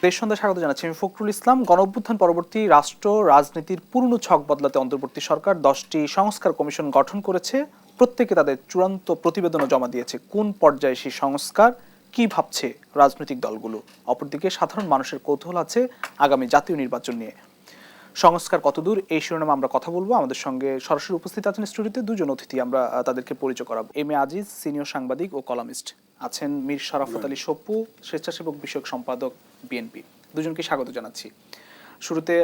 দেশ সন্ধ্যা স্বাগত জানাচ্ছি আমি ফখরুল ইসলাম। গণঅভ্যুত্থান পরবর্তী রাষ্ট্র রাজনীতির পুরনো ছক বদলাতে অন্তর্বর্তী সরকার 10টি সংস্কার কমিশন গঠন করেছে। প্রত্যেকে তাদের চূড়ান্ত প্রতিবেদনও জমা দিয়েছে। কোন পর্যায়ে সেই সংস্কার, কি ভাবছে রাজনৈতিক দলগুলো? অপরদিকে সাধারণ মানুষের কৌতূহল আছে আগামী জাতীয় নির্বাচন নিয়ে। সংস্কার কতদূর, এই শিরোনামে আমরা কথা বলবো। আমাদের সঙ্গে সরাসরি উপস্থিত আছেন স্টুডিওতে দুজন অতিথি, আমরা তাদেরকে পরিচয় করাবো। এম এ আজিজ, সিনিয়র সাংবাদিক ও কলামিস্ট আছেন। মীর শরাফত আলী সপ্পু, স্বেচ্ছাসেবক বিষয়ক সম্পাদক, বিএনপি। দুজনকে স্বাগত জানাচ্ছি। শুরুতে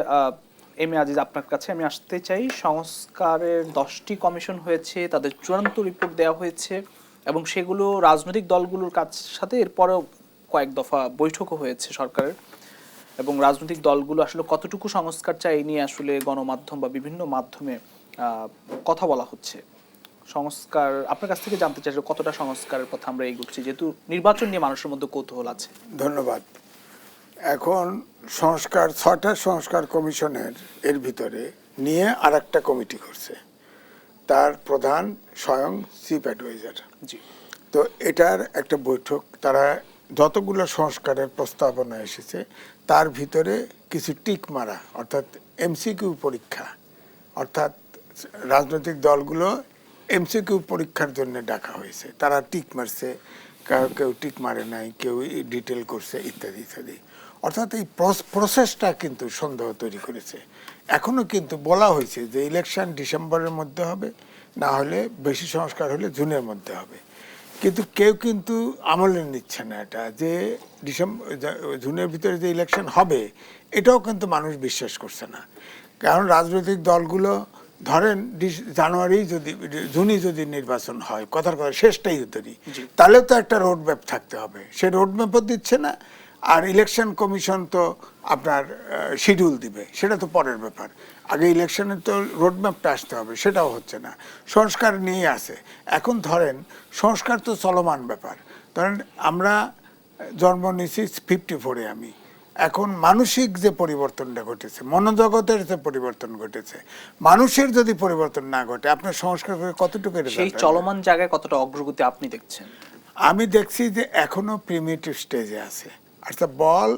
এম এ আজিজ, আপনার কাছে আমি আসতে চাই। সংস্কারের 10টি কমিশন হয়েছে, তাদের চূড়ান্ত রিপোর্ট দেওয়া হয়েছে এবং সেগুলো রাজনৈতিক দলগুলোর কাছ সাথে এরপরেও কয়েক দফা বৈঠকও হয়েছে সরকারের, এবং রাজনৈতিক দলগুলো আসলে কতটুকু সংস্কার চাই নিয়ে আসলে গণমাধ্যম বা বিভিন্ন মাধ্যমে কথা বলা হচ্ছে। সংস্কার আপনার কাছ থেকে জানতে চাই কতটা সংস্কারের কথা আমরা এগোচ্ছি, যেহেতু নির্বাচন নিয়ে মানুষের মধ্যে কৌতূহল আছে। ধন্যবাদ। এখন সংস্কার 6টা সংস্কার কমিশনের এর ভিতরে নিয়ে আর একটা কমিটি করছে, তার প্রধান স্বয়ং চিফ অ্যাডভাইজার। জি। তো এটার একটা বৈঠক, তারা যতগুলো সংস্কারের প্রস্তাবনা এসেছে তার ভিতরে কিছু টিক মারা, অর্থাৎ এমসিকিউ পরীক্ষা, অর্থাৎ রাজনৈতিক দলগুলো এমসিকিউ পরীক্ষার জন্য ডাকা হয়েছে। তারা টিক মারছে, কেউ টিক মারে নাই, কেউ ডিটেল করছে, ইত্যাদি ইত্যাদি। অর্থাৎ এই প্রসেসটা কিন্তু সন্দেহ তৈরি করেছে। এখনও কিন্তু বলা হয়েছে যে ইলেকশন ডিসেম্বরের মধ্যে হবে, না হলে বেশি সংস্কার হলে জুনের মধ্যে হবে। কিন্তু কেউ কিন্তু আমলে নিচ্ছে না এটা, যে জুনের ভিতরে যে ইলেকশন হবে এটাও কিন্তু মানুষ বিশ্বাস করছে না। কারণ রাজনৈতিক দলগুলো ধরেন জুনই যদি নির্বাচন হয়, কথার কথা শেষটাই তৈরি, তাহলে তো একটা রোড ম্যাপ থাকতে হবে, সে রোড ম্যাপও দিচ্ছে না। আর ইলেকশন কমিশন তো আপনার শিডিউল দিবে, সেটা তো পরের ব্যাপার। আগে ইলেকশনের তো রোড ম্যাপটা আসতে হবে, সেটাও হচ্ছে না। সংস্কার নিয়ে আসে। এখন ধরেন সংস্কার তো চলমান ব্যাপার। ধরেন আমরা জন্ম নিয়েছি 54-এ, আমি এখন মানসিক যে পরিবর্তনটা ঘটেছে, মনোজগতের যে পরিবর্তন ঘটেছে, মানুষের যদি পরিবর্তন না ঘটে আপনার সংস্কার করে কতটুকু সেই চলমান জায়গায় কতটা অগ্রগতি আপনি দেখছেন? আমি দেখছি যে এখনো প্রিমিটিভ স্টেজে আছে। আচ্ছা, বল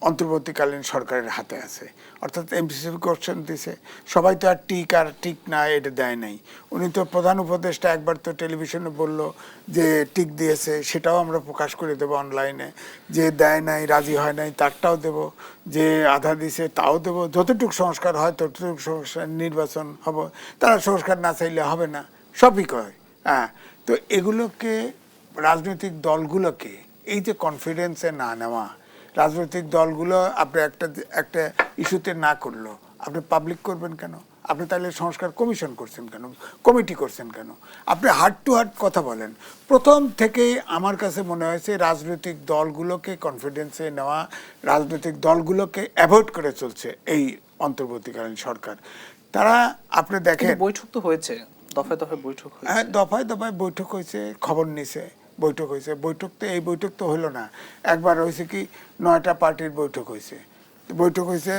অন্তর্বর্তীকালীন সরকারের হাতে আছে, অর্থাৎ এমসিসি কোশ্চেন দিছে, সবাই তো আর টিক না এটা দেয় নাই। উনি তো প্রধান উপদেষ্টা একবার তো টেলিভিশনে বলল যে টিক দিয়েছে, সেটাও আমরা প্রকাশ করে দেবো অনলাইনে। যে দেয় নাই, রাজি হয় নাই, তারটাও দেব। যে আধা দিছে তাও দেবো। যতটুকু সংস্কার হয় ততটুকু সংস্কার, নির্বাচন হব, তারা সংস্কার না চাইলে হবে না, সবই কয়। হ্যাঁ, তো এগুলোকে রাজনৈতিক দলগুলোকে এই যে কনফিডেন্সে না নেওয়া, রাজনৈতিক দলগুলো আপনি একটা ইস্যুতে না করলো আপনি পাবলিক করবেন কেন? আপনি তাহলে সংস্কার কমিশন করছেন কেন, কমিটি করছেন কেন? আপনি হার্ট টু হার্ট কথা বলেন। প্রথম থেকেই আমার কাছে মনে হয়েছে রাজনৈতিক দলগুলোকে কনফিডেন্সে নেওয়া, রাজনৈতিক দলগুলোকে অ্যাভয়েড করে চলছে এই অন্তর্বর্তীকালীন সরকার। তারা আপনি দেখেন বৈঠক তো হয়েছে, দফায় দফায় বৈঠক হয়েছে। হ্যাঁ, দফায় দফায় বৈঠক হয়েছে, খবর নিছে, বৈঠক হয়েছে। এই বৈঠক তো হলো না। একবার হয়েছে কি 9টা পার্টির বৈঠক হয়েছে। বৈঠক হয়েছে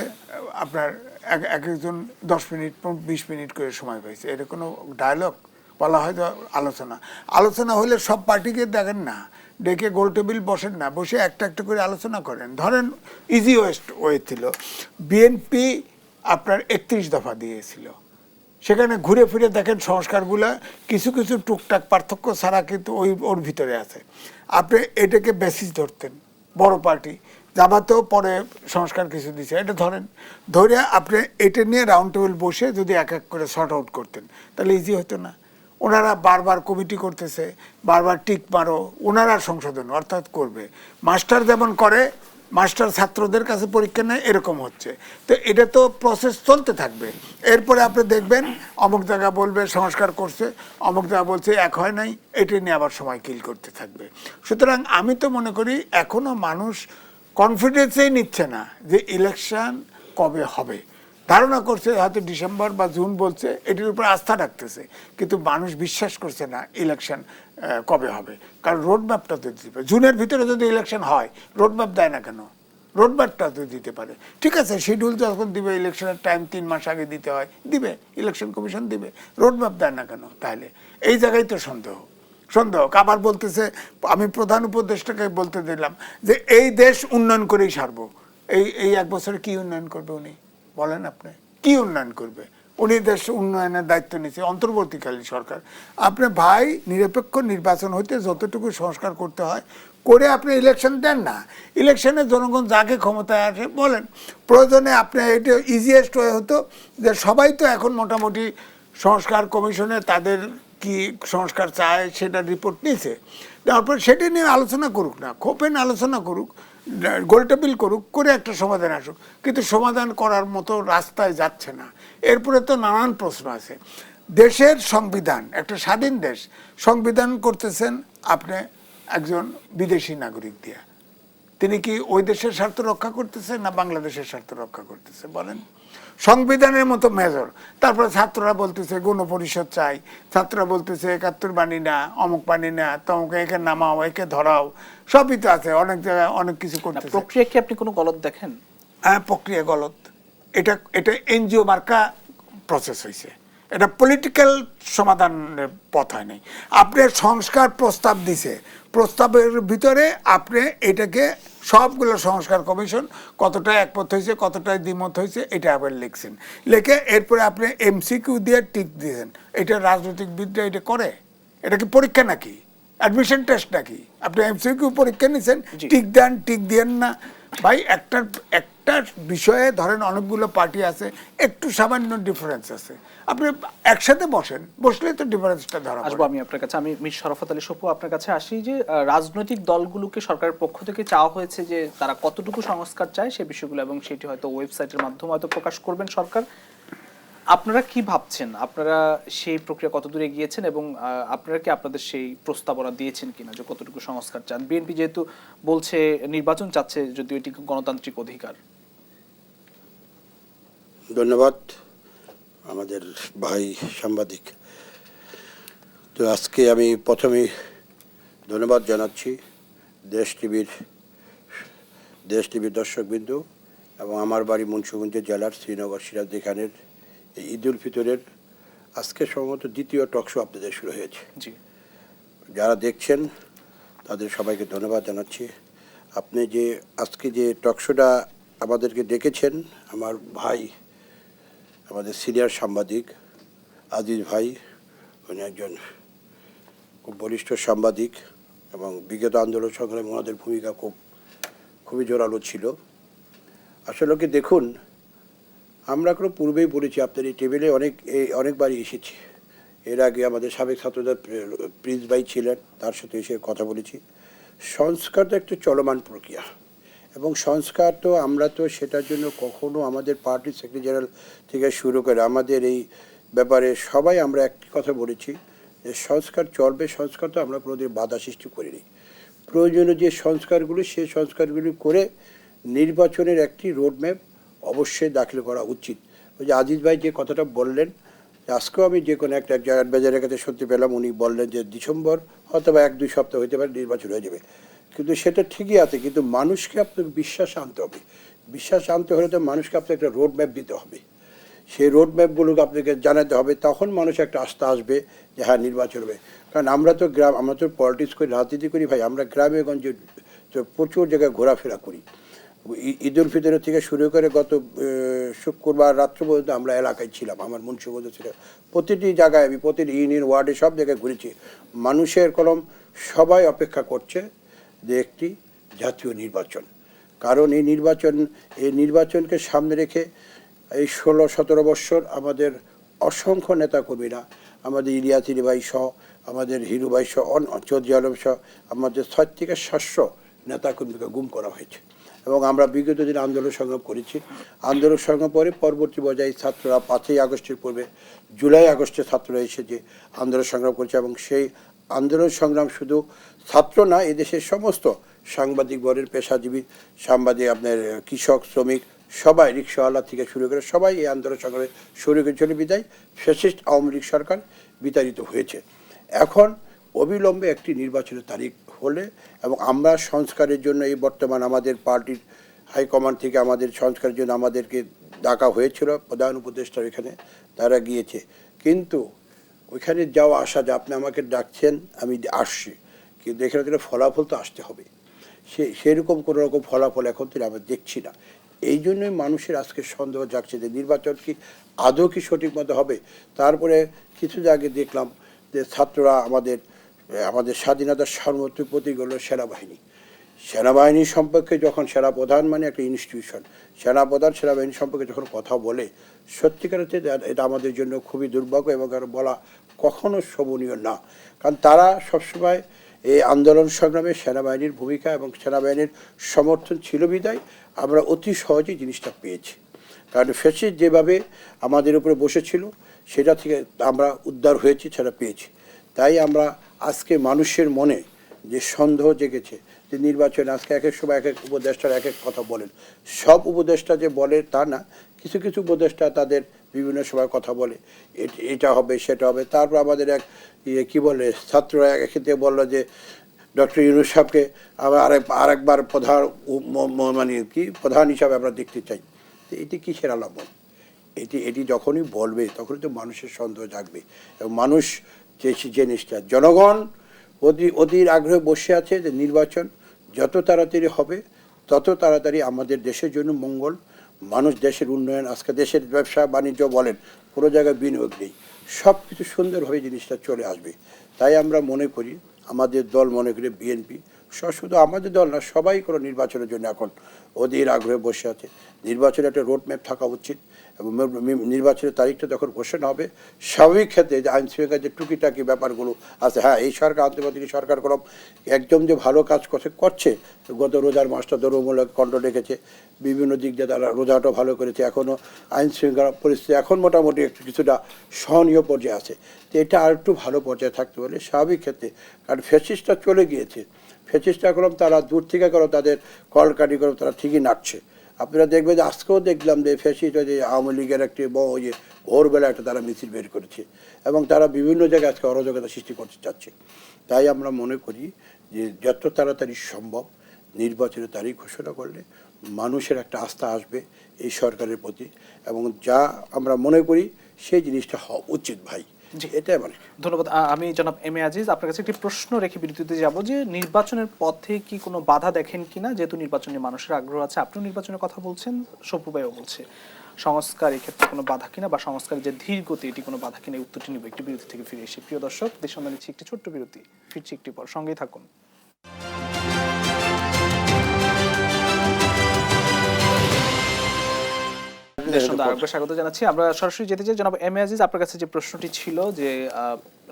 আপনার এক একজন 10 মিনিট 20 মিনিট করে সময় পাইছে। এটা কোনো ডায়ালগ? বলা হয় আলোচনা হলে সব পার্টিকে দেখেন না, ডেকে গোল টেবিল বসেন না, বসে একটা একটা করে আলোচনা করেন। ধরেন ইজি ওয়ে ছিল, বিএনপি আপনার 31 দফা দিয়েছিল, সেখানে ঘুরে ফিরে দেখেন সংস্কারগুলো কিছু কিছু টুকটাক পার্থক্য ছাড়া কিন্তু ওর ভিতরে আছে। আপনি এটাকে বেসিস ধরতেন, বড় পার্টি জামাতেও পরে সংস্কার কিছু দিচ্ছে, এটা ধরে আপনি এটা নিয়ে রাউন্ড টেবিল বসে যদি এক এক করে শর্ট আউট করতেন তাহলে ইজি হতো না। ওনারা বারবার কমিটি করতেছে, বারবার টিক মারো, ওনারা সংশোধন অর্থাৎ করবে। মাস্টার যেমন করে, মাস্টার ছাত্রদের কাছে পরীক্ষা নেয়, এরকম হচ্ছে। তো এটা তো প্রসেস চলতে থাকবে। এরপরে আপনি দেখবেন অমুক জায়গা বলবে সংস্কার করছে, অমুক জায়গা বলছে এক হয় নাই, এটা নিয়ে আবার সময় কিল করতে থাকবে। সুতরাং আমি তো মনে করি এখনো মানুষ কনফিডেন্সেই নিচ্ছে না যে ইলেকশন কবে হবে। ধারণা করছে হয়তো ডিসেম্বর বা জুন বলছে, এটির উপর আস্থা রাখতেছে, কিন্তু মানুষ বিশ্বাস করছে না ইলেকশন কবে হবে। কারণ রোডম্যাপটা তো দিতে, জুনের ভিতরে যদি ইলেকশন হয় রোডম্যাপ দেয় না কেন? রোডম্যাপটা তো দিতে পারে, ঠিক আছে। শিডিউল যখন দিবে, ইলেকশনের টাইম 3 মাস আগে দিতে হয়, দিবে, ইলেকশন কমিশন দিবে। রোডম্যাপ দেয় না কেন? তাহলে এই জায়গায় তো সন্দেহ। সন্দেহ হোক। আবার বলতেছে, আমি প্রধান উপদেষ্টাকে বলতে দিলাম যে এই দেশ উন্নয়ন করেই সারবো। এই 1 বছরে কি উন্নয়ন করবে উনি বলেন? আপনি কি উন্নয়ন করবে? উনি দেশ উন্নয়নের দায়িত্ব নিচ্ছে অন্তর্বর্তীকালীন সরকার। আপনি ভাই নিরপেক্ষ নির্বাচন হইতে যতটুকু সংস্কার করতে হয় করে আপনি ইলেকশন দেন না। ইলেকশনে জনগণ যাকে ক্ষমতায় আসে বলেন, প্রয়োজনে আপনি এটা ইজিয়েস্ট ওয়ে হতো যে সবাই তো এখন মোটামুটি সংস্কার কমিশনে তাদের কি সংস্কার চায় সেটা রিপোর্ট নিয়েছে, তারপর সেটা নিয়ে আলোচনা করুক না, খোপেন আলোচনা করুক, গোলটেবিল করুক, করে একটা সমাধান আসুক। কিন্তু সমাধান করার মতো রাস্তায় যাচ্ছে না। এরপরে তো নানান প্রশ্ন আছে। দেশের সংবিধান, একটা স্বাধীন দেশ, সংবিধান করতেছেন আপনি একজন বিদেশি নাগরিক দিয়ে। তিনি কি ওই দেশের স্বার্থ রক্ষা করতেছে না বাংলাদেশের স্বার্থ রক্ষা করতেছে বলেন? সংবিধানের মতো মেজর। তারপরে ছাত্ররা বলতেছে গণপরিষদ চাই, ছাত্ররা বলতেছে 71 মানি না, অমুক মানি না, তমুক একে নামাও, একে ধরাও, সবই তো আছে, অনেক জায়গায় অনেক কিছু করতেছে। প্রক্রিয়া কি আপনি কোনো গলত দেখেন? হ্যাঁ, প্রক্রিয়া গলত। এটা এনজিও মার্কা প্রসেস হয়েছে, এটা পলিটিক্যাল সমাধানের পথ হয় নাই। আপনি সংস্কার প্রস্তাব দিছে, প্রস্তাবের ভিতরে আপনি এটাকে সবগুলো সংস্কার কমিশন কতটা একমত হয়েছে, কতটা দ্বিমত হয়েছে, এটা আবার লিখছেন। লিখে এরপরে আপনি এমসিকিউ দিয়ে টিক দিয়েছেন। এটা রাজনৈতিকবিদরা এটা করে? এটা কি পরীক্ষা নাকি, অ্যাডমিশন টেস্ট নাকি? আপনি এমসিকিউ পরীক্ষা নিছেন, টিক দেন, টিক দেন না। ভাই একটা বিষয়ে ধরেন অনেকগুলো পার্টি আছে, একটু সামান্য ডিফারেন্স আছে, আপনি একসাথে বসেন, বসলে তো ডিফারেন্সটা ধরা আসবো পড়ে। আমি আপনার কাছে। আমি মির শরাফত আলী সপু আপনার কাছে আসি যে রাজনৈতিক দলগুলোকে সরকারের পক্ষ থেকে চাওয়া হয়েছে যে তারা কতটুকু সংস্কার চায় সে বিষয়গুলো, এবং সেটি হয়তো ওয়েবসাইটের মাধ্যমে হয়তো প্রকাশ করবেন সরকার। আপনারা কি ভাবছেন, আপনারা সেই প্রক্রিয়া কত দূরে গিয়েছেন, এবং আপনারা কি আপনাদের সেই প্রস্তাবনা দিয়েছেন কিনা যে কতটুকু সংস্কার চান? বিএনপি যেহেতু বলছে নির্বাচন চাচ্ছে, যদিও এটি গণতান্ত্রিক অধিকার। ধন্যবাদ আমাদের ভাই সাংবাদিক। তো আজকে আমি প্রথমে ধন্যবাদ জানাচ্ছি দেশ টিভির দর্শকবৃন্দ এবং আমার বাড়ি মুন্সিগঞ্জ জেলার শ্রীনগর সিরাজদি খানের এই ঈদ উল ফিতরের আজকে সম্ভবত দ্বিতীয় টকশো আপনাদের শুরু হয়েছে। জি, যারা দেখছেন তাদের সবাইকে ধন্যবাদ জানাচ্ছি। আপনি যে আজকে যে টকশোটা আমাদেরকে ডেকেছেন, আমার ভাই, আমাদের সিনিয়র সাংবাদিক আজিজ ভাই, উনি একজন খুব বলিষ্ঠ সাংবাদিক এবং বিগত আন্দোলন সংগ্রামে ওনাদের ভূমিকা খুবই জোরালো ছিল। আসলে কি দেখুন, আমরা কোনো পূর্বেই বলেছি, আপনার এই টেবিলে অনেকবারই এসেছি। এর আগে আমাদের সাবেক ছাত্রদের প্রিন্স ভাই ছিলেন, তার সাথে এসে কথা বলেছি। সংস্কার তো একটা চলমান প্রক্রিয়া, এবং সংস্কার তো আমরা তো সেটার জন্য কখনো আমাদের পার্টি সেক্রেটারি জেনারেল থেকে শুরু করে আমাদের এই ব্যাপারে সবাই আমরা একটি কথা বলেছি যে সংস্কার চলবে। সংস্কার তো আমরা কোনোদিন বাধা সৃষ্টি করিনি। প্রয়োজনীয় যে সংস্কারগুলি, সেই সংস্কারগুলি করে নির্বাচনের একটি রোডম্যাপ অবশ্যই দাখিল করা উচিত। ওই যে আজিজ ভাই যে কথাটা বললেন, আজকেও আমি যে কোনো একটা অ্যাডভাইজারের কাছে শুনতে পেলাম, উনি বললেন যে ডিসেম্বর হয়তো বা 1-2 সপ্তাহ হইতে পারে নির্বাচন হয়ে যাবে। কিন্তু সেটা ঠিকই আছে, কিন্তু মানুষকে আপনাকে বিশ্বাস আনতে হবে। বিশ্বাস আনতে হলে তো মানুষকে আপনাকে একটা রোড ম্যাপ দিতে হবে। সেই রোড ম্যাপগুলোকে আপনাকে জানাতে হবে, তখন মানুষ একটা আস্থা আসবে যে হ্যাঁ নির্বাচন হবে। কারণ আমরা তো আমরা তো পলিটিক্স করি, রাজনীতি করি ভাই, আমরা গ্রামে গঞ্জে তো প্রচুর জায়গায় ঘোরাফেরা করি। ঈদ উল ফিতরের থেকে শুরু করে গত শুক্রবার রাত্র পর্যন্ত আমরা এলাকায় ছিলাম, আমার মুন্সিগঞ্জ ছিল। প্রতিটি জায়গায় আমি প্রতিটি ইউনিয়ন ওয়ার্ডে সব জায়গায় ঘুরেছি। মানুষের কলম সবাই অপেক্ষা করছে যে একটি জাতীয় নির্বাচন। কারণ এই নির্বাচনকে সামনে রেখে এই 16-17 বৎসর আমাদের অসংখ্য নেতাকর্মীরা, আমাদের ইলিয়াস ভাই সহ, আমাদের হিরু ভাই সহ, চৌধুরী আলম সহ আমাদের 600 থেকে 700 নেতাকর্মীকে গুম করা হয়েছে। এবং আমরা বিগত দিনে আন্দোলন সংগ্রাম করেছি। আন্দোলন সংগ্রাম পরে পরবর্তী পর্যায়ে ছাত্ররা 5ই আগস্টের পূর্বে জুলাই আগস্টে ছাত্ররা এসে যে আন্দোলন সংগ্রাম করেছে, এবং সেই আন্দোলন সংগ্রাম শুধু ছাত্র না, এদেশের সমস্ত সাংবাদিক বর্গের, পেশাজীবী সাংবাদিক, আপনার কৃষক, শ্রমিক, সবাই, রিক্সাওয়ালা থেকে শুরু করে সবাই এই আন্দোলন সংগ্রামে শুরু করেছিল। বিদায় ফ্যাসিস্ট আওয়ামী লীগ সরকার বিতাড়িত হয়েছে। এখন অবিলম্বে একটি নির্বাচনের তারিখ হলে, এবং আমরা সংস্কারের জন্য এই বর্তমান আমাদের পার্টির হাইকমান্ড থেকে আমাদের সংস্কারের জন্য আমাদেরকে ডাকা হয়েছিল, প্রধান উপদেষ্টার এখানে তারা গিয়েছে। কিন্তু ওইখানে যাওয়া আসা যে আপনি আমাকে ডাকছেন আমি আসছি, কিন্তু এখানে থেকে ফলাফল তো আসতে হবে, সেরকম কোনো রকম ফলাফল এখন থেকে আমরা দেখছি না। এই জন্যই মানুষের আজকে সন্দেহ জাগছে যে নির্বাচন কি আদৌ কি সঠিক মতো হবে। তারপরে কিছু আগে দেখলাম যে ছাত্ররা আমাদের স্বাধীনতার সর্বোচ্চ প্রতীক হলো সেনাবাহিনী। সেনাবাহিনী সম্পর্কে যখন সেনাপ্রধান মানে একটা ইনস্টিটিউশন, সেনাপ্রধান সেনাবাহিনী সম্পর্কে যখন কথা বলে, সত্যিকার হচ্ছে এটা আমাদের জন্য খুবই দুর্ভাগ্য এবং আর বলা কখনো শোভনীয় না। কারণ তারা সবসময় এই আন্দোলন সংগ্রামে সেনাবাহিনীর ভূমিকা এবং সেনাবাহিনীর সমর্থন ছিল বিদায় আমরা অতি সহজেই জিনিসটা পেয়েছি। কারণ ফ্যাসিস্ট যেভাবে আমাদের উপরে বসেছিল সেটা থেকে আমরা উদ্ধার হয়েছি, সেটা পেয়েছি। তাই আমরা আজকে মানুষের মনে যে সন্দেহ জেগেছে যে নির্বাচনে আজকে এক এক সময় এক এক উপদেষ্টার এক এক কথা বলেন, সব উপদেষ্টা যে বলে তা না, কিছু কিছু উপদেষ্টা তাদের বিভিন্ন সময় কথা বলে এটা হবে সেটা হবে। তারপর আমাদের এক কী বলে ছাত্ররা একসাথে বললো যে ডক্টর ইউনূস সাহেবকে আবার আরেকবার মানে কি প্রধান হিসাবে আমরা দেখতে চাই। তো এটি কিসের আলামত? এটি যখনই বলবে তখনই তো মানুষের সন্দেহ জাগবে এবং মানুষ যে জিনিসটা জনগণ অধীর আগ্রহে বসে আছে যে নির্বাচন যত তাড়াতাড়ি হবে তত তাড়াতাড়ি আমাদের দেশের জন্য মঙ্গল, মানুষ দেশের উন্নয়ন। আজকে দেশের ব্যবসা বাণিজ্য বলেন, কোনো জায়গায় বিনিয়োগ নেই, সব কিছু সুন্দরভাবে জিনিসটা চলে আসবে। তাই আমরা মনে করি, আমাদের দল মনে করি বিএনপি শুধু আমাদের দল না, সবাই কোনো নির্বাচনের জন্য এখন অধীর আগ্রহে বসে আছে। নির্বাচনের একটা রোডম্যাপ থাকা উচিত এবং নির্বাচনের তারিখটা যখন ঘোষণা হবে স্বাভাবিক ক্ষেত্রে যে আইন শৃঙ্খলার যে টুকিটাকি ব্যাপারগুলো আছে, হ্যাঁ এই সরকার আন্তর্জাতিক সরকার কোনো একদম যে ভালো কাজ করছে, গত রোজার মাসটা দ্রব্যমূল্য কন্ট্রোল রেখেছে, বিভিন্ন দিক দিয়ে তারা রোজাটাও ভালো করেছে, এখনও আইন শৃঙ্খলা পরিস্থিতি এখন মোটামুটি একটু কিছুটা সহনীয় পর্যায়ে আছে। তো এটা আর একটু ভালো পর্যায়ে থাকতে বলে স্বাভাবিক ক্ষেত্রে, কারণ ফ্যাসিস্টটা চলে গিয়েছে, ফ্যাসিস্টটা করলাম তারা দূর থেকে করো তাদের কলকাঠি করো তারা ঠিকই নাচছে। আপনারা দেখবেন যে আজকেও দেখলাম যে ফ্যাসিস্ট যে আওয়ামী লীগের একটি ভোরবেলা একটা তারা মিছিল বের করেছে এবং তারা বিভিন্ন জায়গায় আজকে অরাজকতা সৃষ্টি করতে চাচ্ছে। তাই আমরা মনে করি যে যত তাড়াতাড়ি সম্ভব নির্বাচনের তারিখ ঘোষণা করলে মানুষের একটা আস্থা আসবে এই সরকারের প্রতি এবং যা আমরা মনে করি সেই জিনিসটা হওয়া উচিত ভাই। এটাই মানে ধন্যবাদ। আমি জনাব এম এ আজিজ আপনার কাছে একটি প্রশ্ন রেখে বিরতিতে যাব যে নির্বাচনের পথে কি কোনো বাধা দেখেন কিনা, যেহেতু নির্বাচনে মানুষের আগ্রহ আছে, আপনিও নির্বাচনের কথা বলছেন, সপু ভাইও বলছে, সংস্কার এক্ষেত্রে কোনো বাধা কিনা বা সংস্কারের যে ধীর গতি এটি কোনো বাধা কিনা, উত্তরটি নিব একটি বিরতি থেকে ফিরে এসে। প্রিয় দর্শক, দেশের নিচ্ছি একটি ছোট্ট বিরতি, ফিরছি একটি পর, সঙ্গেই থাকুন। স্বাগত জানাচ্ছি। আমরা সরাসরি যেতে চাই জনাব এম এ আজিজ, আপনার কাছে যে প্রশ্নটি ছিল যে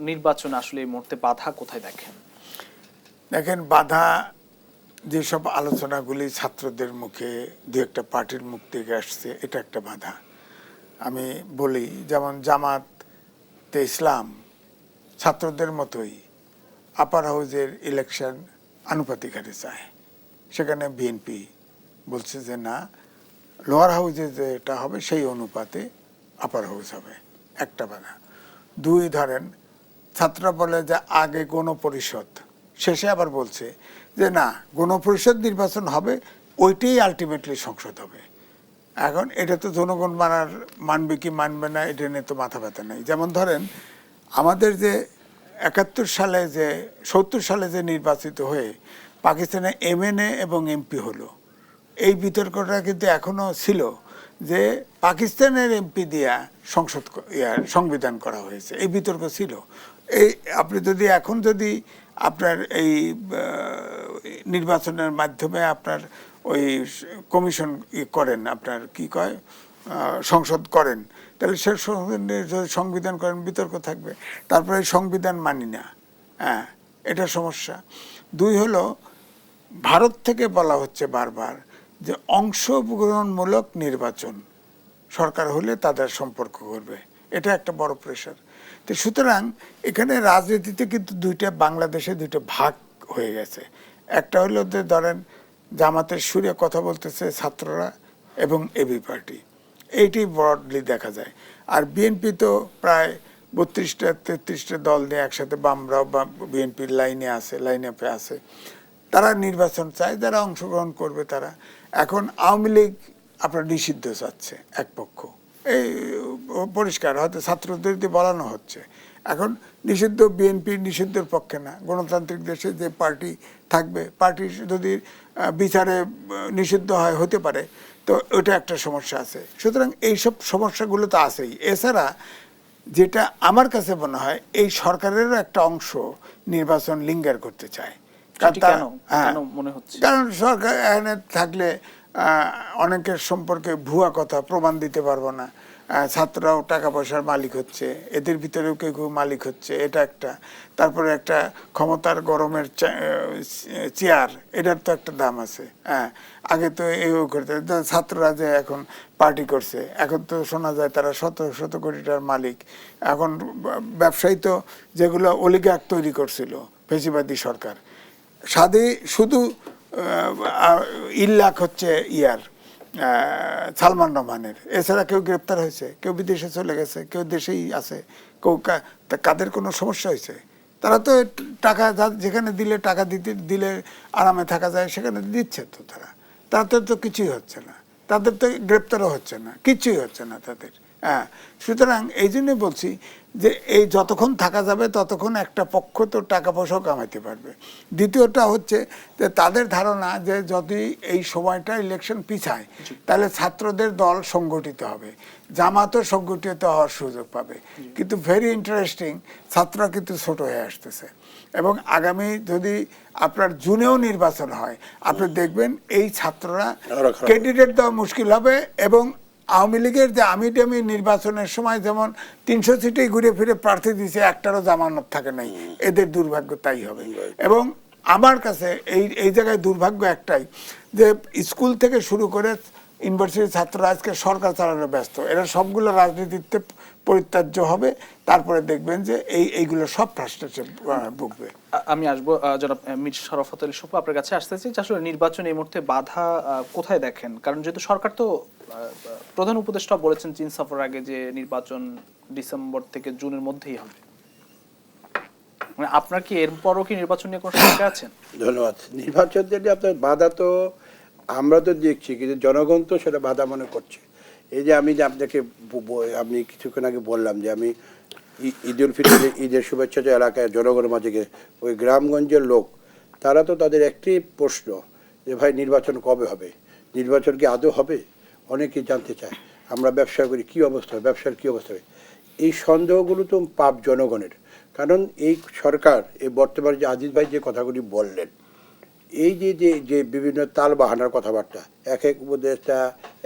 নির্বাচন আসলে এই মুহূর্তে বাধা কোথায় দেখেন? দেখেন, বাধা যেসব আলোচনাগুলি ছাত্রদের মুখে দু একটা পার্টির মুখ থেকে আসছে, এটা একটা বাধা। আমি বলি, যেমন জামাতে ইসলাম ছাত্রদের মতোই আপার হাউজের ইলেকশন আনুপাতিক হারে চায়, সেখানে বিএনপি বলছে যে না, লোয়ার হাউসে যেটা হবে সেই অনুপাতে আপার হাউস হবে, একটা বাধা। দুই, ধরেন ছাত্ররা বলে যে আগে গণপরিষদ, শেষে আবার বলছে যে না, গণপরিষদ নির্বাচন হবে, ওইটাই আলটিমেটলি সংসদ হবে। এখন এটা তো জনগণ মানবে কি মানবে না এটা নিয়ে তো মাথা ব্যথা নেই। যেমন ধরেন আমাদের যে ৭১ সালে যে ৭০ সালে যে নির্বাচিত হয়ে পাকিস্তানে এমএনএ এবং এমপি হলো, এই বিতর্কটা কিন্তু এখনো ছিল যে পাকিস্তানের এমপি দিয়া সংবিধান করা হয়েছে, এই বিতর্ক ছিল। এই আপনি যদি এখন যদি আপনার এই নির্বাচনের মাধ্যমে আপনার ওই কমিশন করেন, আপনার কি কয় সংসদ করেন, তাহলে সে সংবিধান করেন, বিতর্ক থাকবে। তারপরে সংবিধান মানি না, হ্যাঁ, এটা সমস্যা। দুই হলো, ভারত থেকে বলা হচ্ছে বারবার যে অংশগ্রহণমূলক নির্বাচন সরকার হলে তাদের সম্পর্ক করবে, এটা একটা বড় প্রেশার। তো সুতরাং এখানে রাজনীতিতে কিন্তু বাংলাদেশে দুইটা ভাগ হয়ে গেছে। একটা হলো যে ধরেন জামাতের সুরে কথা বলতেছে ছাত্ররা এবং এবি পার্টি, এইটি ব্রডলি দেখা যায়। আর বিএনপি তো প্রায় ৩২-৩৩টা দল নিয়ে একসাথে, বামরাও বা বিএনপির লাইনে আপে আছে, তারা নির্বাচন চায়, যারা অংশগ্রহণ করবে তারা। এখন আওয়ামী লীগ আপনার নিষিদ্ধ চাচ্ছে এক পক্ষ, এই পরিষ্কার, হয়তো ছাত্রদের দিয়ে বলানো হচ্ছে। এখন নিষিদ্ধ বিএনপি নিষিদ্ধের পক্ষে না, গণতান্ত্রিক দেশে যে পার্টি থাকবে, পার্টি যদি বিচারে নিষিদ্ধ হয় হতে পারে, তো ওটা একটা সমস্যা আছে। সুতরাং এইসব সমস্যাগুলো তো আছেই। এছাড়া যেটা আমার কাছে মনে হয়, এই সরকারেরও একটা অংশ নির্বাচন লিঙ্গার করতে চায়। কেন মনে হচ্ছে? কারণ সরকার এখানে থাকলে অনেকের সম্পর্কে ভুয়া কথা প্রমাণ দিতে পারবো না, ছাত্ররাও টাকা পয়সার মালিক হচ্ছে, এদের ভিতরেও কেউ কেউ মালিক হচ্ছে, এটা একটা। তারপরে একটা ক্ষমতার গরমের চেয়ার, এটার তো একটা দাম আছে। হ্যাঁ, আগে তো এও করতে, ছাত্ররা যে এখন পার্টি করছে, এখন তো শোনা যায় তারা শত শত কোটি টাকার মালিক। এখন ব্যবসায়ী তো যেগুলো অলিগার্ক তৈরি করছিল ফেসিবাদী সরকার, শুধু ইল্লাক হচ্ছে সালমান রহমানের, এছাড়া কেউ গ্রেপ্তার হয়েছে, কেউ বিদেশে চলে গেছে, কেউ দেশেই আছে, কেউ কাদের কোনো সমস্যা হয়েছে? তারা তো টাকা যেখানে দিলে, টাকা দিলে আরামে থাকা যায়, সেখানে দিচ্ছে তো তাদের তো কিছুই হচ্ছে না, তাদের তো গ্রেপ্তারও হচ্ছে না, কিছুই হচ্ছে না তাদের। হ্যাঁ, সুতরাং এই জন্য বলছি যে এই যতক্ষণ থাকা যাবে ততক্ষণ একটা পক্ষ তো টাকা পয়সাও কামাইতে পারবে। দ্বিতীয়টা হচ্ছে যে তাদের ধারণা যে যদি এই সময়টা ইলেকশন পিছায়, তাহলে ছাত্রদের দল সংগঠিত হবে, জামাতও সংগঠিত হওয়ার সুযোগ পাবে। কিন্তু ভেরি ইন্টারেস্টিং, ছাত্ররা কিন্তু ছোট হয়ে আসতেছে, এবং আগামী যদি আপনার জুনেও নির্বাচন হয়, আপনি দেখবেন এই ছাত্ররা ক্যান্ডিডেট দেওয়া মুশকিল হবে। এবং আওয়ামী লীগের যে আমি নির্বাচনের সময় যেমন 300 সিটেই ঘুরে ফিরে প্রার্থী দিয়েছে, একটারও জামানত থাকে নাই, এদের দুর্ভাগ্য তাই হবে। এবং আমার কাছে এই জায়গায় দুর্ভাগ্য একটাই, যে স্কুল থেকে শুরু করে ইউনিভার্সিটির ছাত্ররা আজকে সরকার চালানো ব্যস্ত, এরা সবগুলো রাজনীতিতে পরিত্যাজ্য হবে। তারপরে দেখবেন যে এইগুলো সব ফ্রাস্ট্রেশনে ভুগবে। আমি আসবো জনাব মীর শরাফত আলী সুপু, আপনার কাছে আসতেছি। আসলে নির্বাচন এই মুহূর্তে বাধা কোথায় দেখেন? কারণ যেহেতু সরকার তো প্রধান উপদেষ্টা বলেছেন চীন সফরের আগে যে নির্বাচন ডিসেম্বর থেকে জুনের মধ্যেই হবে, মানে আপনার কি এরপরও কি নির্বাচন নিয়ে কোনো শঙ্কা আছেন? ধন্যবাদ। নির্বাচন যদি আপনার বাধা, তো আমরা তো দেখছি, কিন্তু জনগণ তো সেটা বাধা মনে করছে। এই যে আমি যে আপনাকে আমি কিছুক্ষণ আগে বললাম যে আমি ঈদুল ফিতর, ঈদের শুভেচ্ছা যে এলাকায় জনগণের মাঝে গিয়ে ওই গ্রামগঞ্জের লোক, তারা তো তাদের একটি প্রশ্ন যে ভাই নির্বাচন কবে হবে, নির্বাচন কি আদৌ হবে, অনেকেই জানতে চায়। আমরা ব্যবসা করি, কী অবস্থা হবে, ব্যবসার কী অবস্থা হবে, এই সন্দেহগুলো তো পাপ জনগণের। কারণ এই সরকার, এই বর্তমানে যে আজিজ ভাই যে কথাগুলি বললেন, এই যে যে যে বিভিন্ন তাল বাহানার কথাবার্তা, এক উপদেষ্টা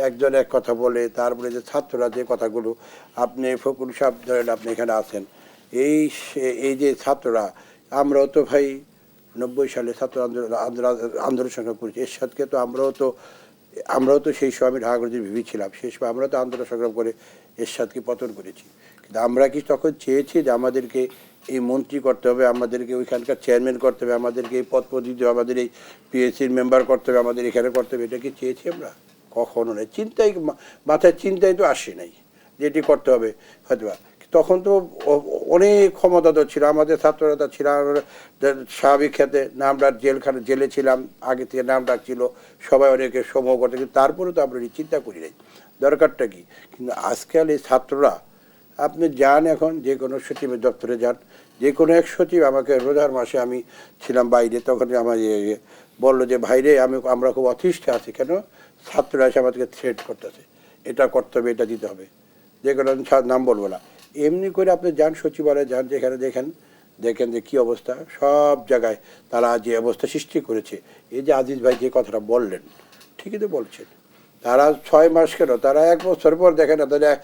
একজন এক কথা বলে, তারপরে যে ছাত্ররা যে কথাগুলো, আপনি ফকুল সাহেব ধরেন, আপনি এখানে আছেন, এই যে ছাত্ররা, আমরাও তো ভাই 90 সালে ছাত্র আন্দোলন সংগ্রাম করেছি, এরশাদকে তো আমরাও তো সেই সময় আমি ঢাকা কলেজে ভেবেছিলাম, সেই সময় আমরা তো আন্দোলন সংগ্রাম করে এরশাদকে পতন করেছি। কিন্তু আমরা কি তখন চেয়েছি যে আমাদেরকে এই মন্ত্রী করতে হবে, আমাদেরকে ওইখানকার চেয়ারম্যান করতে হবে, আমাদেরকে এই পদ দিতে হবে, আমাদের এই পিএসসির মেম্বার করতে হবে, আমাদের এখানে করতে হবে? এটা কি চেয়েছি আমরা? কখনো নয়। মাথায় চিন্তাই তো আসে নাই যে এটি করতে হবে হয়তো। তখন তো অনেক ক্ষমতা তো ছিল, আমাদের ছাত্ররা তো ছিল, স্বাভাবিক ক্ষেত্রে নামডাক, জেলে ছিলাম, আগে থেকে নামডাক ছিল, সবাই অনেকে সমূহ করতে, কিন্তু তারপরে তো আমরা চিন্তা করি নাই দরকারটা কি। কিন্তু আজকাল এই ছাত্ররা, আপনি যান এখন যে কোনো সচিবের দপ্তরে যান, যে কোনো এক সচিব আমাকে রোজার মাসে আমি ছিলাম বাইরে, তখন আমার বললো যে ভাইরে আমরা খুব অতিষ্ঠে আছি, কেন ছাত্ররা এসে আমাদেরকে থ্রেট করতেছে, এটা করতে হবে, এটা দিতে হবে, যে কোনো নাম বলবো না। এমনি করে আপনি যান সচিবালয়ে যান, যেখানে দেখেন যে কী অবস্থা, সব জায়গায় তারা যে অবস্থা সৃষ্টি করেছে। এই যে আজিজ ভাই যে কথাটা বললেন, ঠিকই তো বলছেন, তারা 6 মাস কেন, তারা 1 বছর পর দেখেন না, তাদের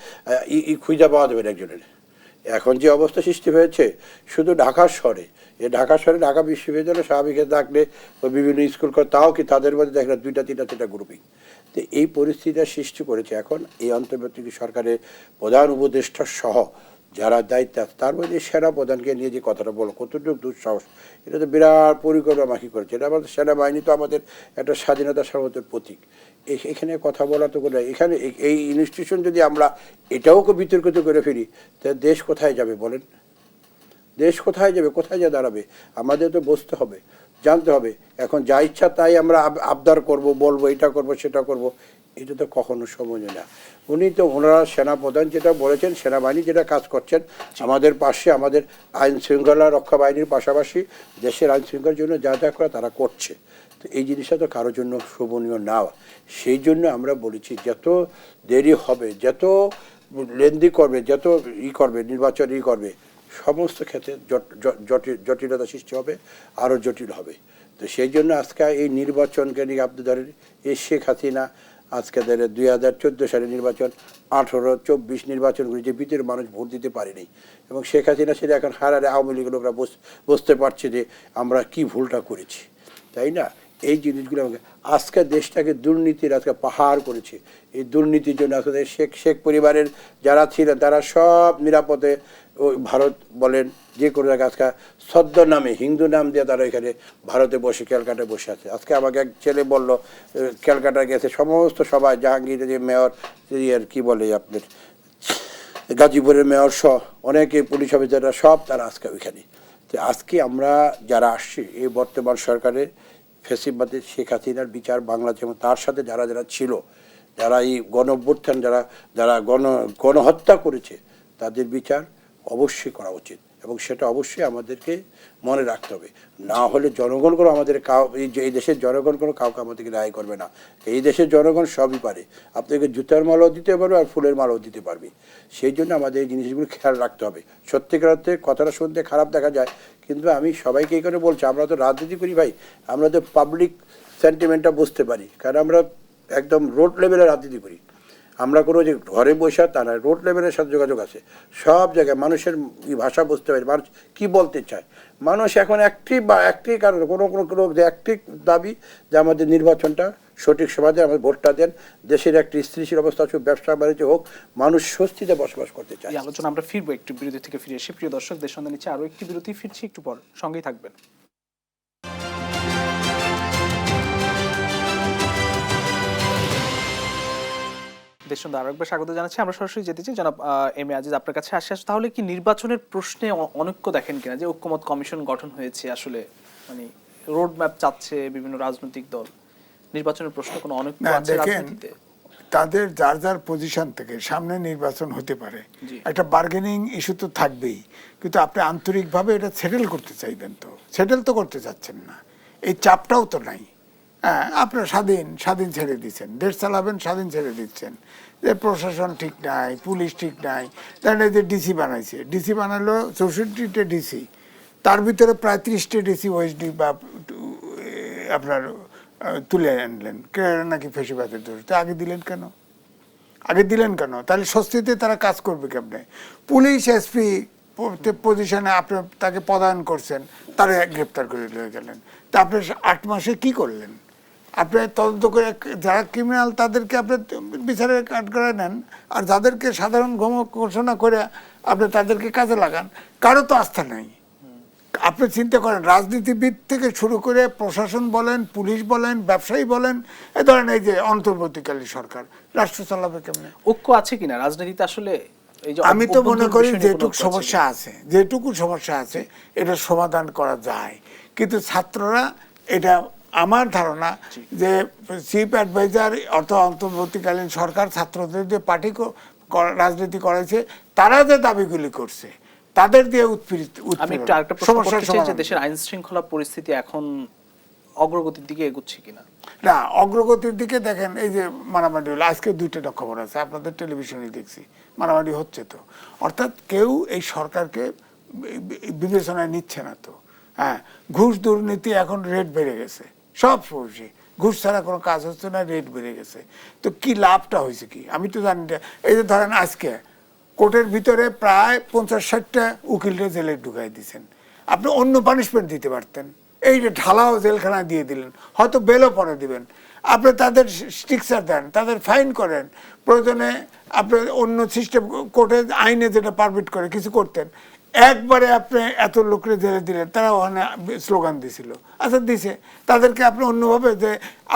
খুঁজে পাওয়া যাবে একজনের। এখন যে অবস্থা সৃষ্টি হয়েছে শুধু ঢাকা শহরে, ঢাকা বিশ্ববিদ্যালয়ে স্বাভাবিকে থাকলে বিভিন্ন স্কুল করে, তাও কি তাদের মধ্যে দেখেন 2টা 3টা গ্রুপিং। তো এই পরিস্থিতিটা সৃষ্টি করেছে। এখন এই অন্তর্বর্তী সরকারের প্রধান উপদেষ্টা সহ যারা দায়িত্ব আছে, তার মধ্যে সেনাপ্রধানকে নিয়ে যে কথাটা বলো, কতটুকু দুঃসাহস, এটা তো বিরাট পরিকল্পনা মাখি করেছে। এটা আমাদের সেনাবাহিনী তো আমাদের একটা স্বাধীনতা সার্বভৌমত্বের প্রতীক। এখানে কথা বলা তো করে, এখানে এই ইনস্টিটিউশন যদি আমরা এটাও বিতর্কিত করে ফেলি, তাহলে দেশ কোথায় যাবে বলেন? দেশ কোথায় যাবে, কোথায় যা দাঁড়াবে? আমাদের তো বসতে হবে, জানতে হবে। এখন যা ইচ্ছা তাই আমরা আবদার করব, বলবো, এটা করব, সেটা করব, এটা তো কখনো সময় না। উনি তো ওনারা সেনাপ্রধান যেটা বলেছেন, সেনাবাহিনী যেটা কাজ করছেন আমাদের পাশে, আমাদের আইন শৃঙ্খলা রক্ষা বাহিনীর পাশাপাশি দেশের আইন শৃঙ্খলার জন্য যা যা করে তারা করছে। তো এই জিনিসটা তো কারোর জন্য শোভনীয় না। সেই জন্য আমরা বলেছি যত দেরি হবে, যত লেন্দি করবে, যত করবে নির্বাচন করবে, সমস্ত ক্ষেত্রে জটিলতা সৃষ্টি হবে, আরও জটিল হবে। তো সেই জন্য আজকে এই নির্বাচনকে নিয়ে আপনি ধরেন এই শেখ হাসিনা আজকে ধরে 2014 সালে নির্বাচন, 18-24 নির্বাচনগুলি যে ভিতরে মানুষ ভোট দিতে পারেনি, এবং শেখ হাসিনা সেটা এখন হারারে আওয়ামী লীগের লোকরা বুঝতে পারছে যে আমরা কি ভুলটা করেছি, তাই না? এই জিনিসগুলো আমাকে আজকে দেশটাকে দুর্নীতির আজকে পাহাড় করেছে। এই দুর্নীতির জন্য আজকে শেখ পরিবারের যারা ছিলেন তারা সব নিরাপদে ওই ভারত বলেন যে কোনো জায়গায় আজকে সদ্য নামে হিন্দু নাম দিয়ে তারা এখানে ভারতে বসে ক্যালকাটায় বসে আছে। আজকে আমাকে এক ছেলে বলল ক্যালকাটা গেছে সমস্ত সবাই, জাহাঙ্গীরের যে মেয়র কি বলে আপনার গাজীপুরের মেয়র সহ অনেকে পুলিশ অফিসাররা সব তারা আজকে ওইখানে। তো আজকে আমরা যারা আসছি এই বর্তমান সরকারের ফ্যাসিবাদী শেখ হাসিনার বিচার বাংলাদেশ এবং তার সাথে যারা যারা ছিল, যারা এই গণ-অভ্যুত্থান যারা গণহত্যা করেছে তাদের বিচার অবশ্যই করা উচিত, এবং সেটা অবশ্যই আমাদেরকে মনে রাখতে হবে। না হলে জনগণ কোনো আমাদের এই দেশের জনগণ কোনো কাউকে আমাদেরকে রায় করবে না। এই দেশের জনগণ সবই পারে, আপনাকে জুতার মালাও দিতে পারবে আর ফুলের মালাও দিতে পারবে। সেই জন্য আমাদের এই জিনিসগুলো খেয়াল রাখতে হবে। সত্যিকার অর্থে কথাটা শুনতে খারাপ দেখা যায়, কিন্তু আমি সবাইকে এই করে বলছি, আমরা তো রাজনীতি করি ভাই, আমরা তো পাবলিক সেন্টিমেন্টটা বুঝতে পারি, কারণ আমরা একদম রোড লেভেলে রাজনীতি করি। আমরা কোনো যে ঘরে বসে তা নয়, রোড লেভেলের সাথে যোগাযোগ আছে সব জায়গায়, মানুষের ভাষা বুঝতে পারি, মানুষ কী বলতে চায়। মানুষ এখন একটি কারণ কোনো একটি দাবি যে আমাদের নির্বাচনটা সঠিক সমাজে আমাদের ভোটটা দেন, দেশের একটি স্থিতিশীল অবস্থা হোক, ব্যবসা বাণিজ্য হোক, মানুষ স্বস্তিতে বসবাস করতে চায়। এই আলোচনা আমরা ফিরবো একটু বিরতি থেকে ফিরে এসে। প্রিয় দর্শক, দেশ সন্ধ্যা নিচ্ছে আরও একটি বিরতি, ফিরছি একটু পর, সঙ্গেই থাকবেন। দেশ সন্ধ্যা আরো একবার স্বাগত জানাচ্ছি। আমরা সরাসরি যেতে চাই জনাব এম এ আজিজ, আপনার কাছে আসে। তাহলে কি নির্বাচনের প্রশ্নে অনৈক্য দেখেন কিনা, যে ঐক্যমত কমিশন গঠন হয়েছে, আসলে মানে রোড ম্যাপ চাচ্ছে বিভিন্ন রাজনৈতিক দল, নির্বাচনের প্রশ্নে কোনো অনৈক্য আছে রাজনীতিতে? তাদের যার যার পজিশন থেকে সামনে নির্বাচন হতে পারে, একটা বার্গেনিং ইস্যু তো থাকবেই, কিন্তু আপনি আন্তরিকভাবে এটা সেটেল করতে চাইবেন, তো সেটেল তো করতে চাচ্ছেন না, এই চাপটাও তো নাই। হ্যাঁ, আপনার স্বাধীন ছেড়ে দিচ্ছেন, দেশ চালাবেন স্বাধীন ছেড়ে দিচ্ছেন, যে প্রশাসন ঠিক নাই, পুলিশ ঠিক নাই। তাহলে এই যে ডিসি বানাইছে, ডিসি বানালো 64টে ডিসি, তার ভিতরে প্রায় 30টে ডিসি ওএসডি বা আপনার তুলে আনলেন, নাকি ফেসিবাদের দোষ। তো আগে দিলেন কেন? তাহলে স্বস্তিতে তারা কাজ করবে কেমনে? পুলিশ এসপি পজিশনে আপনি তাকে পদায়ন করছেন, তারা গ্রেপ্তার করে নিয়ে গেলেন। তা আপনি 8 মাসে কি করলেন? আপনি তদন্ত করে যারা ক্রিমিনাল তাদেরকে আপনি বিচারের কাঠগড়ায় নেন, আর যাদেরকে সাধারণ ঘোষণা করে আপনি তাদেরকে কাজে লাগান। কারো তো আস্থা নাই। আপনি চিন্তা করেন, রাজনীতিবিদ থেকে শুরু করে প্রশাসন বলেন, পুলিশ বলেন, ব্যবসায়ী বলেন, এ ধরেন এই যে অন্তর্বর্তীকালীন সরকার রাষ্ট্র চালাবে কেমনে? ঐক্য আছে কিনা রাজনীতিতে? আসলে আমি তো মনে করি যেটুকু সমস্যা আছে এটা সমাধান করা যায়, কিন্তু ছাত্ররা, এটা আমার ধারণা যে চিফ অ্যাডভাইজার অর্থাৎ অন্তর্বর্তীকালীন সরকার ছাত্রদের যে পার্টি রাজনীতি করেছে, তারা যে দাবিগুলি করছে তাদের দিয়ে আমি একটু আরেকটা প্রশ্ন করতে চাই যে দেশের আইন শৃঙ্খলা পরিস্থিতি এখন অগ্রগতির দিকে এগোচ্ছে কিনা? না, অগ্রগতির দিকে দেখেন, এই যে মারামারি হলো, আজকে 2টা খবর আছে, আপনাদের টেলিভিশনে দেখছি, মারামারি হচ্ছে তো। অর্থাৎ কেউ এই সরকারকে বিবেচনায় নিচ্ছে না তো। হ্যাঁ, ঘুষ দুর্নীতি এখন রেট বেড়ে গেছে, সব সমস্যা, ঘুষ ছাড়া কোনো কাজ হচ্ছে না, রেট বেড়ে গেছে। তো কি লাভটা হয়েছে কি আমি তো জানি না। এই যে ধরেন আজকে কোর্টের ভিতরে প্রায় 50-60টা উকিলরা জেলে ঢুকাই দিয়েছেন, আপনি অন্য পানিশমেন্ট দিতে পারতেন, এই যে ঢালাও জেলখানায় দিয়ে দিলেন, হয়তো বেলও পরে দিবেন। আপনি তাদের স্ট্রিকচার দেন, তাদের ফাইন করেন, প্রয়োজনে আপনি অন্য সিস্টেম কোর্টে আইনে যেটা পারমিট করে কিছু করতেন। একবারে আপনি এত লোকরে জেলে দিলেন, তারা ওখানে স্লোগান দিছিল, আচ্ছা দিছে, তাদেরকে আপনি অন্যভাবে যে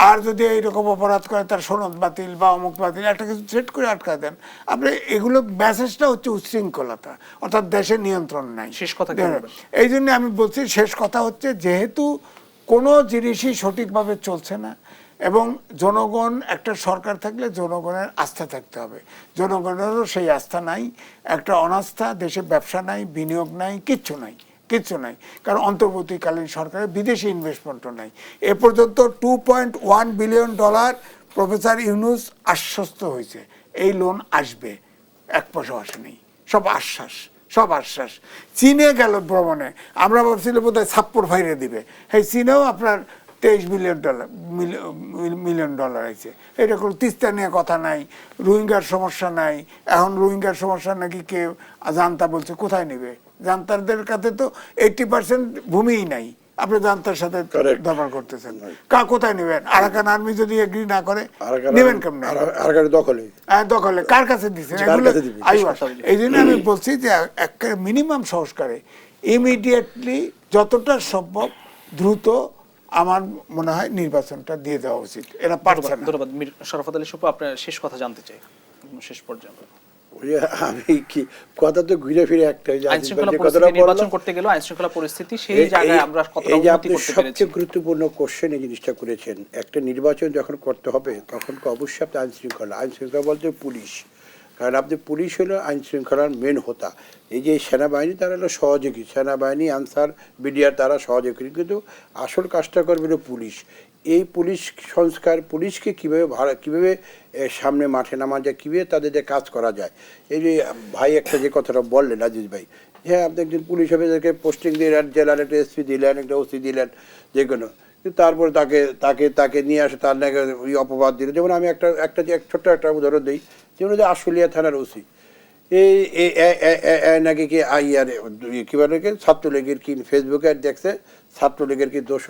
আর যদি এইরকম অপরাধ করে তার সনদ বাতিল বা অমুক বাতিল একটা কিছু সেট করে আটকা দেন। আপনি এগুলো মেসেজটা হচ্ছে উচ্ছৃঙ্খলতা, অর্থাৎ দেশের নিয়ন্ত্রণ নাই। শেষ কথা এই জন্য আমি বলছি, শেষ কথা হচ্ছে যেহেতু কোনো জিনিসই সঠিকভাবে চলছে না, এবং জনগণ একটা সরকার থাকলে জনগণের আস্থা থাকতে হবে। জনগণেরও সেই আস্থা নাই, একটা অনাস্থা, দেশে ব্যবসা নাই, বিনিয়োগ নাই, কিচ্ছু নাই, কিচ্ছু নাই। কারণ অন্তর্বর্তীকালীন সরকারের বিদেশি ইনভেস্টমেন্টও নাই। এ পর্যন্ত $2.1 বিলিয়ন প্রফেসর ইউনূস আশ্বস্ত হয়েছে এই লোন আসবে, এক পয়সা আসেনি, সব আশ্বাস, সব আশ্বাস। চীনে গেল ভ্রমণে, আমরা ভাবছিলাম বোধ হয় ছাপ্পর ফাইরে দিবে, এই চীনেও আপনার $23 মিলিয়ন আছে। এটা কোনো তিস্তা নিয়ে কথা নাই, রোহিঙ্গার সমস্যা নাই। এখন রোহিঙ্গার সমস্যা নাকি কেউ জান্তা বলছে, কোথায় নেবে? জান্তারদের কাছে তো 80% ভূমিই নাই, আপনি জান্তার সাথে ব্যবহার করতেছেন, কোথায় নেবেন? আরাকান আর্মি যদি এগ্রি না করে নেবেন কেমন? দখলে কার কাছে দিচ্ছেন? এই জন্য আমি বলছি যে একটা মিনিমাম সংস্কারে ইমিডিয়েটলি যতটা সম্ভব দ্রুত আমার মনে হয় নির্বাচনটা দিয়ে দেওয়া উচিত। এরা পারছে না। ধন্যবাদ। শরাফত আলী সুপু, আপনার শেষ কথা জানতে চাই, শেষ পর্যন্ত। আমি কি কথা তো ঘুরে ফিরে একটা আইন শৃঙ্খলা পরিস্থিতি, নির্বাচন করতে গেল আইন শৃঙ্খলা পরিস্থিতি, সেই জায়গায় আমরা কতটা উন্নতি করতে পেরেছি? সবচেয়ে গুরুত্বপূর্ণ কোশ্চেন এই জিনিসটা করেছেন। একটা নির্বাচন যখন করতে হবে তখন অবশ্যই আপনি আইন শৃঙ্খলা বলতে পুলিশ, কারণ আপনি পুলিশ হলো আইন শৃঙ্খলার মেন হোতা। এই যে সেনাবাহিনী তারা হলো সহযোগী, সেনাবাহিনী, আনসার, বিডিআর তারা সহযোগী, কিন্তু আসল কাজটা করবে হলো পুলিশ। এই পুলিশ সংস্কার, পুলিশকে কীভাবে সামনে মাঠে নামা যায়, কীভাবে তাদের যে কাজ করা যায়। এই যে ভাই একটা যে কথাটা বললেন আজিজ ভাই, হ্যাঁ আপনি একজন পুলিশ অফিসারকে পোস্টিং দিলেন, জেলার একটা এসপি দিলেন, একটা ওসি দিলেন, যে কোনো, কিন্তু তারপরে তাকে নিয়ে আসে, তার নাকি ওই অপবাদ দিল। যেমন আমি একটা ছোট্ট একটা উদাহরণ দিই, যেমন যে আশুলিয়া থানার ওসি, এই নাকি কি কী বলে ছাত্রলীগের কি ফেসবুকে দেখছে ছাত্রলীগের কি দোষ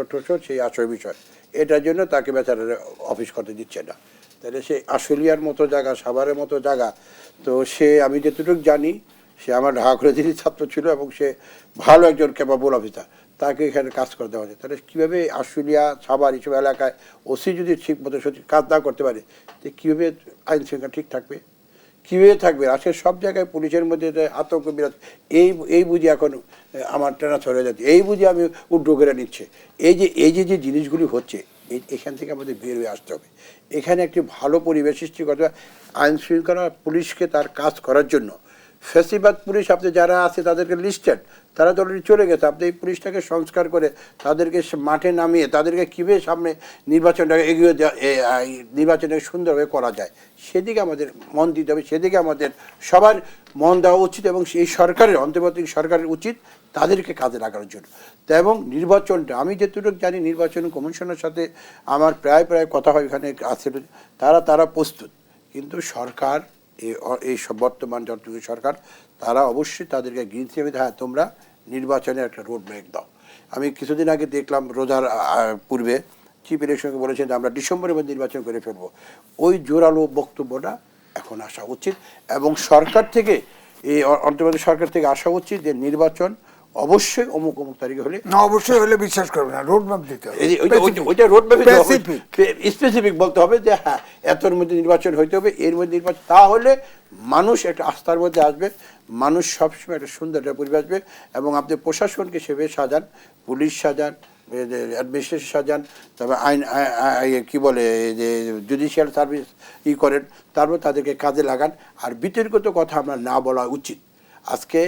সেই আসল বিষয়, এটার জন্য তাকে বেচারা অফিস করতে দিচ্ছে না। তাহলে সে আশুলিয়ার মতো জায়গা, সাভারের মতো জায়গা, তো সে, আমি যতটুকু জানি, সে আমার ঢাকা কলেজেরই ছাত্র ছিল এবং সে ভালো একজন ক্যাপাবল অফিসার, তাকে এখানে কাজ করতে হবে। তাহলে কীভাবে আশুলিয়া, সাভার এইসব এলাকায় ওসি যদি ঠিক মতো সঠিক কাজ না করতে পারে, তো কীভাবে আইন শৃঙ্খলা ঠিক থাকবে, কীভাবে থাকবে? আজকে সব জায়গায় পুলিশের মধ্যে আতঙ্ক বিরাজ, এই বুঝি এখন আমার টানা ছড়ে যাচ্ছে, এই বুঝি আমি উড্ডো করে নিচ্ছে। এই যে জিনিসগুলি হচ্ছে, এখান থেকে আমাদের বের হয়ে আসতে হবে। এখানে একটি ভালো পরিবেশ সৃষ্টি করতে হবে আইন শৃঙ্খলা পুলিশকে তার কাজ করার জন্য। ফ্যাসিবাদ পুলিশ আপনি যারা আছে তাদেরকে লিস্টেড, তারা তো অলরেডি চলে গেছে। আপনি এই পুলিশটাকে সংস্কার করে তাদেরকে মাঠে নামিয়ে তাদেরকে কীভাবে সামনে নির্বাচনটাকে এগিয়ে নির্বাচনটাকে সুন্দরভাবে করা যায়, সেদিকে আমাদের মন দিতে হবে, সেদিকে আমাদের সবার মন দেওয়া উচিত। এবং এই সরকারের, অন্তর্বর্তী সরকারের উচিত তাদেরকে কাজে লাগানোর জন্য। তা এবং নির্বাচনটা, আমি যেটুকু জানি নির্বাচন কমিশনের সাথে আমার প্রায় কথা হয়, এখানে আছে, তারা প্রস্তুত। কিন্তু সরকার, এই বর্তমান যতটুকু সরকার, তারা অবশ্যই তাদেরকে গ্রিন সিগন্যাল, হ্যাঁ তোমরা নির্বাচনের একটা রোড ম্যাপ দাও। আমি কিছুদিন আগে দেখলাম রোজার পূর্বে চিফ ইলেকশনকে বলেছেন যে আমরা ডিসেম্বরের মধ্যে নির্বাচন করে ফেলবো। ওই জোরালো বক্তব্যটা এখন আসা উচিত এবং সরকার থেকে, এই অন্তর্বর্তী সরকার থেকে আসা উচিত যে নির্বাচন অবশ্যই অমুক তারিখে হলে, না অবশ্যই হলে বিশ্বাস করবে না, রোড ম্যাপ দিতে হবে। ওইটা রোড ম্যাপ স্পেসিফিক বলতে হবে যে হ্যাঁ এতর মধ্যে নির্বাচন হইতে হবে, এর মধ্যে নির্বাচন, তাহলে মানুষ একটা আস্থার মধ্যে আসবে, মানুষ সবসময় একটা সুন্দর একটা পরিবেশ আসবে। এবং আপনি প্রশাসনকে সেভাবে সাজান, পুলিশ সাজান, অ্যাডমিনিস্ট্রেশন সাজান, তারপর আইন কী বলে যে জুডিশিয়াল সার্ভিস করেন, তারপর তাদেরকে কাজে লাগান। আর বিতর্কিত কথা আমরা না বলা উচিত। আজকে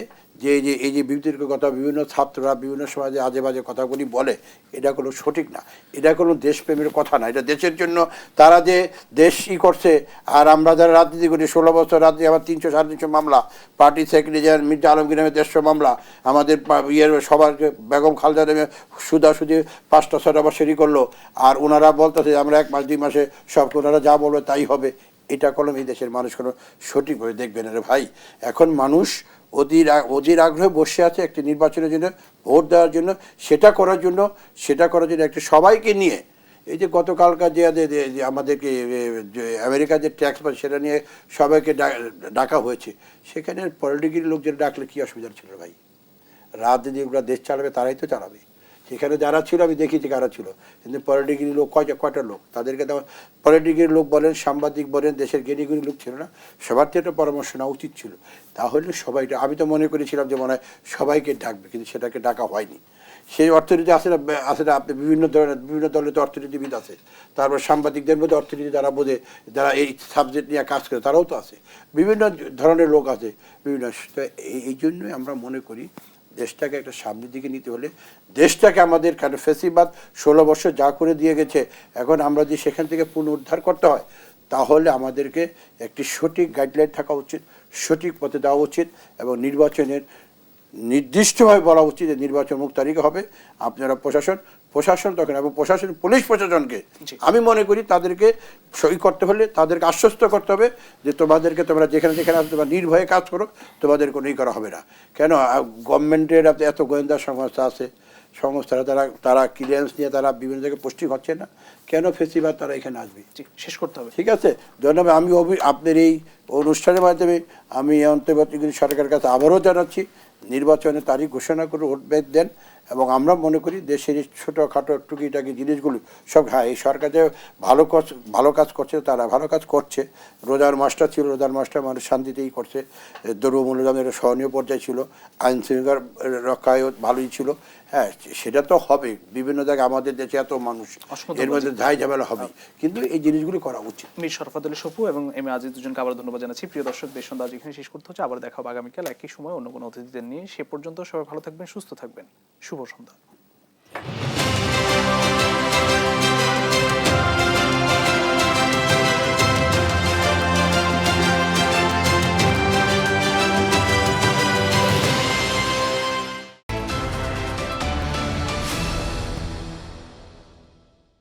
এই যে বিতর্কিত কথা বিভিন্ন ছাত্ররা বিভিন্ন সমাজে আজে বাজে কথাগুলি বলে, এটা কোনো সঠিক না, এটা কোনো দেশপ্রেমের কথা না। এটা দেশের জন্য তারা যে দেশ করছে, আর আমরা যারা রাজনীতি করি 16 বছর রাজনীতি, আমার 300-350 মামলা, পার্টি সেক্রেটারি মির্জা আলমগীর নামে 150 মামলা, আমাদের সবার বেগম খালেদা নামে সুদাসুদি 5টা-6টা বছরই করলো, আর ওনারা বলতেছে আমরা 1 মাস 2 মাসে সব, ওনারা যা বলবে তাই হবে। এটা কলম এই দেশের মানুষ কোনো সঠিকভাবে দেখবে না রে ভাই। এখন মানুষ অধীর আগ্রহে বসে আছে একটি নির্বাচনের জন্য, ভোট দেওয়ার জন্য, সেটা করার জন্য একটা সবাইকে নিয়ে, এই যে গতকালকার যে আমাদেরকে আমেরিকার যে ট্যাক্স বা সেটা নিয়ে সবাইকে ডাকা হয়েছে, সেখানে পলিটিক্যাল লোকজন ডাকলে কী অসুবিধা ছিল ভাই? রাজনীতিকরা দেশ চালাবে, তারাই তো চালাবে। সেখানে যারা ছিল আমি দেখেছি কারা ছিল, কিন্তু পলিটিক্যাল লোক কয়টা লোক, তাদেরকে তো পলিটিক্যাল লোক বলেন, সাংবাদিক বলেন, দেশের জ্ঞানীগুলি লোক ছিল না, সবার থেকে একটা পরামর্শ নেওয়া উচিত ছিল। তাহলে সবাইটা, আমি তো মনে করেছিলাম যে মনে হয় সবাইকে ডাকবে, কিন্তু সেটাকে ডাকা হয়নি। সেই অর্থনীতি আছে না আপনি বিভিন্ন দলের তো অর্থনীতিবিদ আছে, তারপর সাংবাদিকদের মধ্যে অর্থনীতি যারা বোঝে, যারা এই সাবজেক্ট নিয়ে কাজ করে তারাও তো আছে, বিভিন্ন ধরনের লোক আছে বিভিন্ন। এই জন্যই আমরা মনে করি দেশটাকে একটা সামনের দিকে নিতে হলে দেশটাকে আমাদের কারণ ফেসিবাদ 16 বছর যা করে দিয়ে গেছে, এখন আমরা যদি সেখান থেকে পুনরুদ্ধার করতে হয় তাহলে আমাদেরকে একটি সঠিক গাইডলাইন থাকা উচিত, সঠিক পথে দেওয়া উচিত এবং নির্বাচনের নির্দিষ্টভাবে বলা উচিত যে নির্বাচন মুক্ত তারিখে হবে। আপনারা প্রশাসন তখন এবং পুলিশ প্রশাসনকে আমি মনে করি তাদেরকে সই করতে হলে তাদেরকে আশ্বস্ত করতে হবে যে তোমরা যেখানে আসো তোমরা নির্ভয়ে কাজ করো, তোমাদের কোনো ই করা হবে না। কেন গভর্নমেন্টের এত গোয়েন্দা সংস্থা আছে, সংস্থারা তারা ক্লিয়ারেন্স নিয়ে তারা বিভিন্ন জায়গায় পোস্টিং হচ্ছে না, কেন ফেসিবাদ তারা এখানে আসবে? শেষ করতে হবে। ঠিক আছে, ধন্যবাদ। আমি আপনার এই অনুষ্ঠানের মাধ্যমে আমি অন্তর্বর্তীকালীন সরকারের কাছে আবারও জানাচ্ছি নির্বাচনের তারিখ ঘোষণা করে ভোট দেন এবং আমরা মনে করি দেশের এই ছোটোখাটো টুকিটাকি জিনিসগুলো সব, হ্যাঁ এই সরকার যে ভালো কাজ করছে তারা ভালো কাজ করছে। রোজার মাসটা ছিল, রোজার মাসটা মানুষ শান্তিতেই করছে, দ্রব্যমূল্যদামের সহনীয় পর্যায়ে ছিল, আইন শৃঙ্খলা রক্ষায় ভালোই ছিল। হ্যাঁ সেটা তো হবে, বিভিন্ন জায়গায় আমাদের দেশে এত মানুষ, এর মধ্যে ঝাই ঝামেলা হবে, কিন্তু এই জিনিসগুলি করা উচিত। মীর শরফত আলী সপু এবং এম এ আজিজ দুজনকে আবার ধন্যবাদ জানাচ্ছি। প্রিয় দর্শক, দেশ সন্ধ্যা আজ এখানে শেষ করতে হচ্ছে, আবার দেখা হবে আগামীকাল একই সময় অন্য কোনো অতিথিদের নিয়ে। সে পর্যন্ত সবাই ভালো থাকবেন, সুস্থ থাকবেন। শুভ সন্ধ্যা।